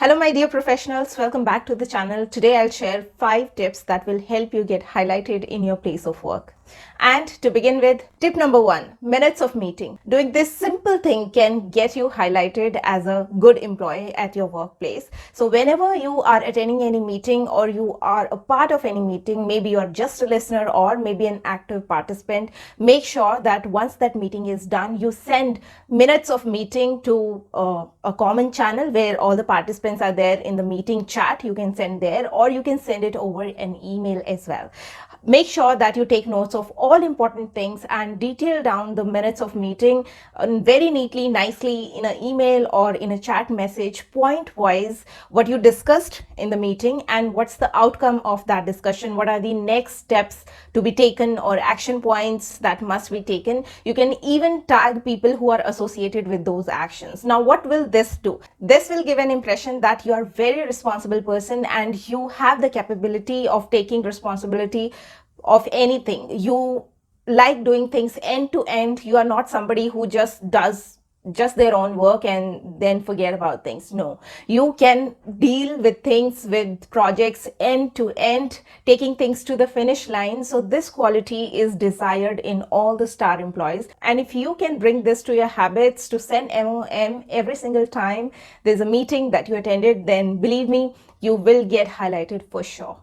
Hello my dear professionals, welcome back to the channel. Today I'll share 5 tips that will help you get highlighted in your place of work. And to begin with, tip number 1, minutes of meeting. Doing this simple thing can get you highlighted as a good employee at your workplace. So whenever you are attending any meeting or you are a part of any meeting, maybe you're just a listener or maybe an active participant, make sure that once that meeting is done, you send minutes of meeting to a common channel where all the participants are there in the meeting chat. You can send there or you can send it over an email as well. Make sure that you take notes of all important things and detail down the minutes of meeting very neatly, nicely in an email or in a chat message, point wise, what you discussed in the meeting and what's the outcome of that discussion, what are the next steps to be taken or action points that must be taken. You can even tag people who are associated with those actions. Now, what will this do? This will give an impression that you are a very responsible person and you have the capability of taking responsibility of anything. You like doing things end to end. You are not somebody who just does their own work and then forget about things. No, you can deal with things, with projects end to end, taking things to the finish line. So this quality is desired in all the star employees. And if you can bring this to your habits to send MOM every single time there's a meeting that you attended, then believe me, you will get highlighted for sure.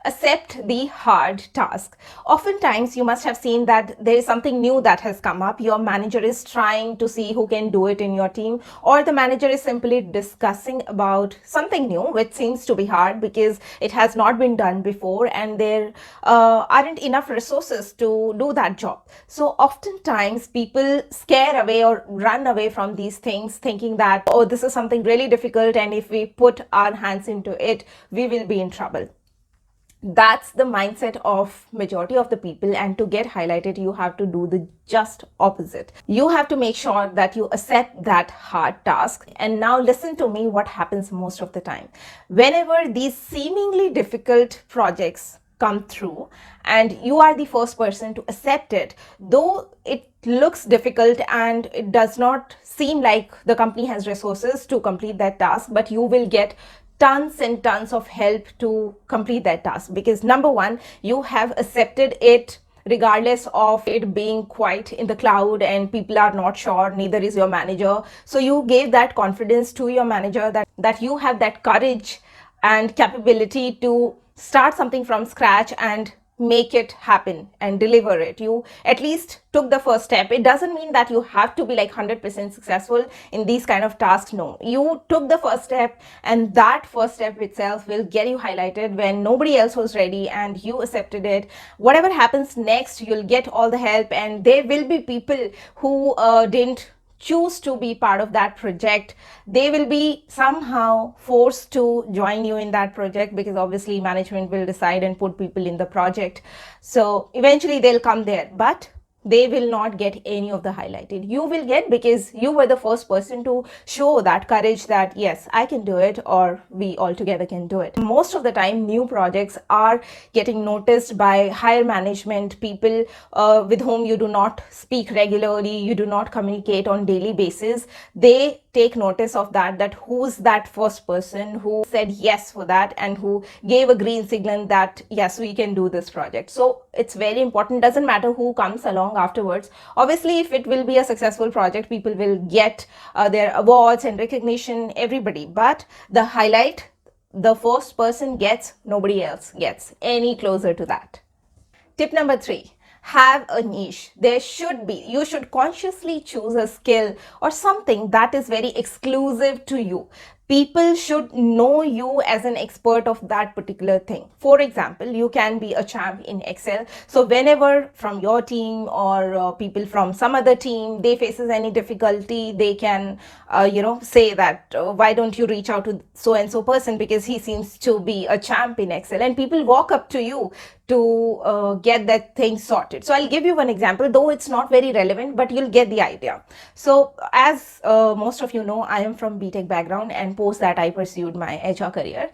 Accept the hard task. Oftentimes, you must have seen that there is something new that has come up. Your manager is trying to see who can do it in your team, or the manager is simply discussing about something new, which seems to be hard because it has not been done before and there aren't enough resources to do that job. So oftentimes, people scare away or run away from these things thinking that, oh, this is something really difficult and if we put our hands into it, we will be in trouble. That's the mindset of majority of the people, and to get highlighted you have to do the just opposite. You have to make sure that you accept that hard task. And now listen to me, what happens most of the time whenever these seemingly difficult projects come through and you are the first person to accept it, though it looks difficult and it does not seem like the company has resources to complete that task, but you will get tons and tons of help to complete that task because number one, you have accepted it regardless of it being quite in the cloud and people are not sure, neither is your manager. So you gave that confidence to your manager that you have that courage and capability to start something from scratch and make it happen and deliver it. You at least took the first step. It doesn't mean that you have to be like 100% successful in these kind of tasks. No, you took the first step and that first step itself will get you highlighted when nobody else was ready and you accepted it. Whatever happens next, you'll get all the help, and there will be people who didn't choose to be part of that project. They will be somehow forced to join you in that project because obviously management will decide and put people in the project. So eventually they'll come there, but they will not get any of the highlighted. You will get because you were the first person to show that courage that yes, I can do it, or we all together can do it. Most of the time, new projects are getting noticed by higher management, people with whom you do not speak regularly, you do not communicate on daily basis. They take notice of that who's that first person who said yes for that and who gave a green signal that yes, we can do this project. So it's very important. Doesn't matter who comes along afterwards. Obviously, if it will be a successful project, people will get their awards and recognition, everybody, but the highlight the first person gets, nobody else gets any closer to that. Tip number 3, have a niche. You should consciously choose a skill or something that is very exclusive to you. People should know you as an expert of that particular thing. For example, you can be a champ in Excel. So whenever from your team or people from some other team, they faces any difficulty, they can, say that, why don't you reach out to so-and-so person because he seems to be a champ in Excel, and people walk up to you to get that thing sorted. So I'll give you one example, though it's not very relevant, but you'll get the idea. So as most of you know, I am from BTech background, and post that I pursued my HR career.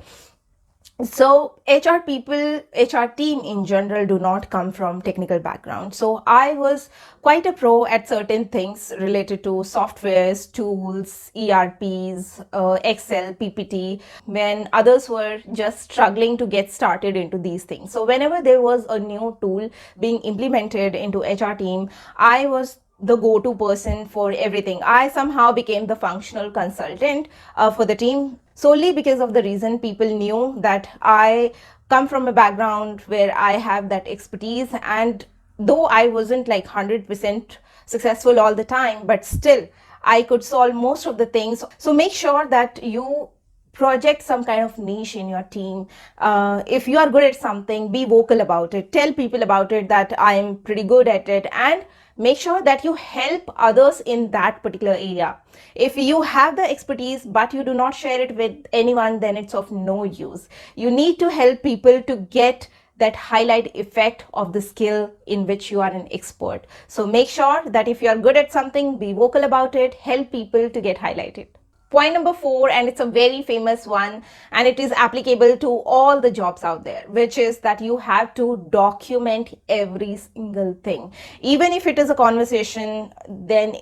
So HR people, HR team in general do not come from technical background. So I was quite a pro at certain things related to softwares, tools, ERPs, Excel, PPT, when others were just struggling to get started into these things. So whenever there was a new tool being implemented into HR team, I was the go-to person for everything. I somehow became the functional consultant for the team, solely because of the reason people knew that I come from a background where I have that expertise. And though I wasn't like 100% successful all the time, but still I could solve most of the things. So make sure that you project some kind of niche in your team. If you are good at something, be vocal about it. Tell people about it that I am pretty good at it, and make sure that you help others in that particular area. If you have the expertise but you do not share it with anyone, then it's of no use. You need to help people to get that highlight effect of the skill in which you are an expert. So make sure that if you are good at something, be vocal about it, help people to get highlighted. Point number 4, and it's a very famous one, and it is applicable to all the jobs out there, which is that you have to document every single thing. Even if it is a conversation, then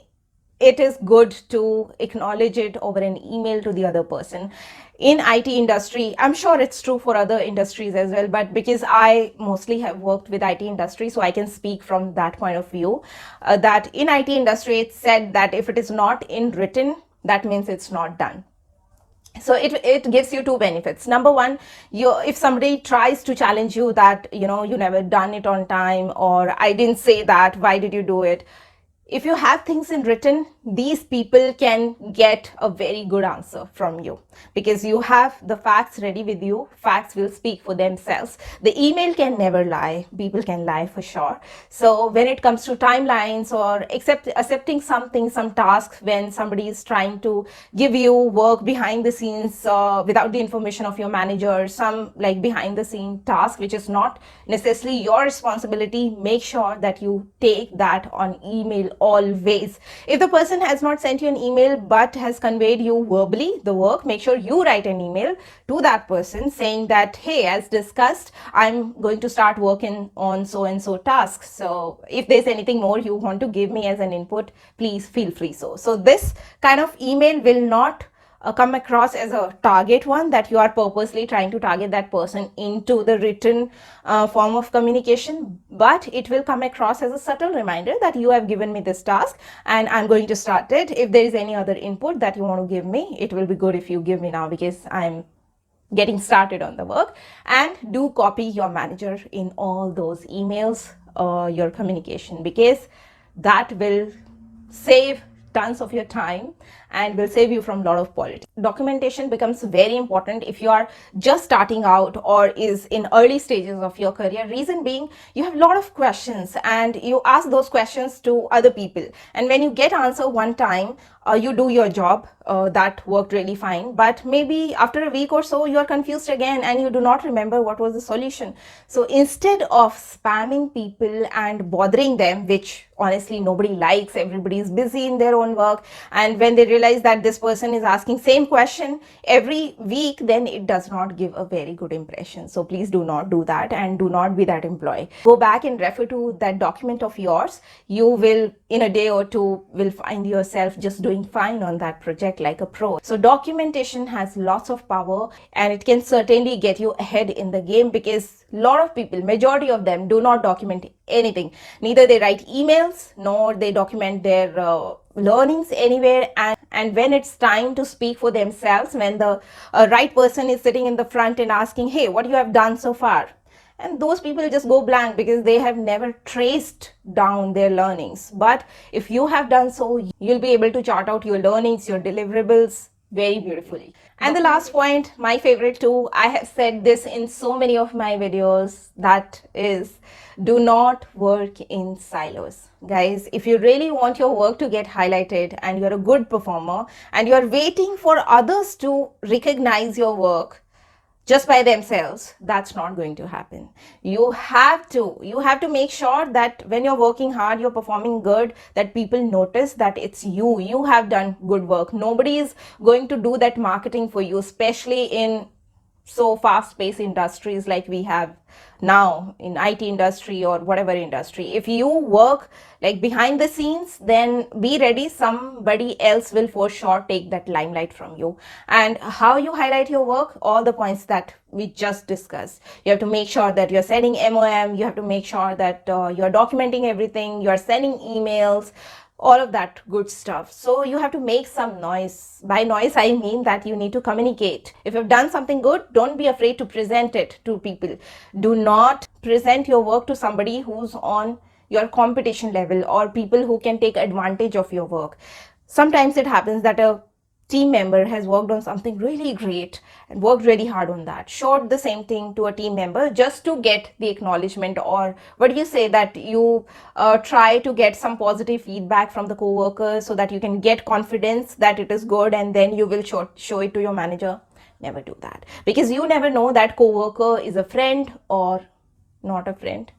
it is good to acknowledge it over an email to the other person. In IT industry, I'm sure it's true for other industries as well, but because I mostly have worked with IT industry, so I can speak from that point of view, that in IT industry, it's said that if it is not in written, that means it's not done. So it gives you two benefits. Number one, if somebody tries to challenge you that you never done it on time, or I didn't say that, why did you do it, if you have things in written, these people can get a very good answer from you because you have the facts ready with you. Facts will speak for themselves. The email can never lie. People can lie for sure. So when it comes to timelines or accepting something, some tasks, when somebody is trying to give you work behind the scenes without the information of your manager, some like behind the scene task which is not necessarily your responsibility, make sure that you take that on email always. If the person has not sent you an email but has conveyed you verbally the work, make sure you write an email to that person saying that, hey, as discussed, I'm going to start working on so and so tasks. So if there's anything more you want to give me as an input, please feel free. So this kind of email will not come across as a target one, that you are purposely trying to target that person into the written form of communication, but it will come across as a subtle reminder that you have given me this task and I'm going to start it. If there is any other input that you want to give me, it will be good if you give me now because I'm getting started on the work. And do copy your manager in all those emails, your communication, because that will save tons of your time and will save you from a lot of politics. Documentation becomes very important if you are just starting out or is in early stages of your career. Reason being, you have a lot of questions and you ask those questions to other people, and when you get answer one time, you do your job, that worked really fine, but maybe after a week or so you are confused again and you do not remember what was the solution. So instead of spamming people and bothering them, which honestly nobody likes, everybody is busy in their own work, and when they realize that this person is asking same question every week, then it does not give a very good impression. So please do not do that and do not be that employee. Go back and refer to that document of yours. You will, in a day or two, will find yourself just doing fine on that project like a pro. So documentation has lots of power and it can certainly get you ahead in the game, because a lot of people, majority of them, do not document anything. Neither they write emails nor they document their learnings anywhere. And when it's time to speak for themselves, when the right person is sitting in the front and asking, hey, what you have done so far, and those people just go blank because they have never traced down their learnings. But if you have done so, you'll be able to chart out your learnings, your deliverables very beautifully. And the last point, my favorite too, I have said this in so many of my videos, that is, do not work in silos. Guys, if you really want your work to get highlighted and you're a good performer and you're waiting for others to recognize your work just by themselves, that's not going to happen. You have to make sure that when you're working hard, you're performing good, that people notice that it's you have done good work. Nobody is going to do that marketing for you, especially in so fast-paced industries like we have now in IT industry or whatever industry. If you work like behind the scenes, then be ready, somebody else will for sure take that limelight from you. And how you highlight your work, all the points that we just discussed. You have to make sure that you're sending MOM, you have to make sure that you're documenting everything, you're sending emails, all of that good stuff. So you have to make some noise. By noise, I mean that you need to communicate. If you've done something good, don't be afraid to present it to people. Do not present your work to somebody who's on your competition level or people who can take advantage of your work. Sometimes it happens that a team member has worked on something really great and worked really hard on that, showed the same thing to a team member just to get the acknowledgement, or what do you say, that you try to get some positive feedback from the co-workers so that you can get confidence that it is good, and then you will show it to your manager. Never do that, because you never know that co-worker is a friend or not a friend,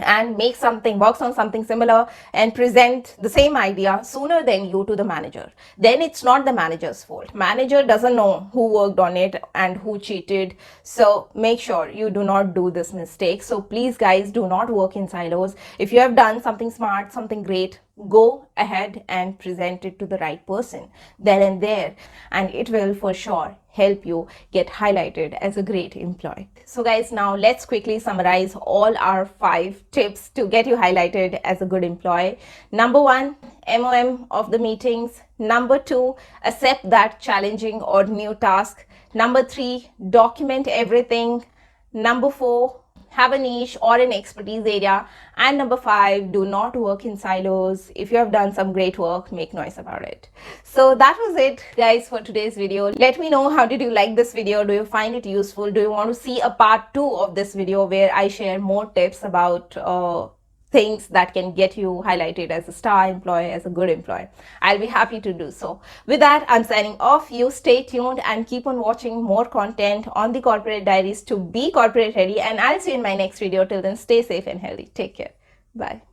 and make something, works on something similar and present the same idea sooner than you to the manager. Then it's not the manager's fault. Manager doesn't know who worked on it and who cheated. So make sure you do not do this mistake. So please guys, do not work in silos. If you have done something smart, something great, go ahead and present it to the right person then and there, and it will for sure help you get highlighted as a great employee. So guys, now let's quickly summarize all our 5 tips to get you highlighted as a good employee. Number 1, MOM of the meetings. Number 2, accept that challenging or new task. Number 3, document everything. Number 4, have a niche or an expertise area. And number 5, do not work in silos. If you have done some great work, make noise about it. So that was it guys for today's video. Let me know, how did you like this video? Do you find it useful? Do you want to see a part 2 of this video where I share more tips about things that can get you highlighted as a star employee, as a good employee? I'll be happy to do so. With that, I'm signing off. You stay tuned and keep on watching more content on the Corporate Diaries to be corporate ready, and I'll see you in my next video. Till then, stay safe and healthy. Take care. Bye.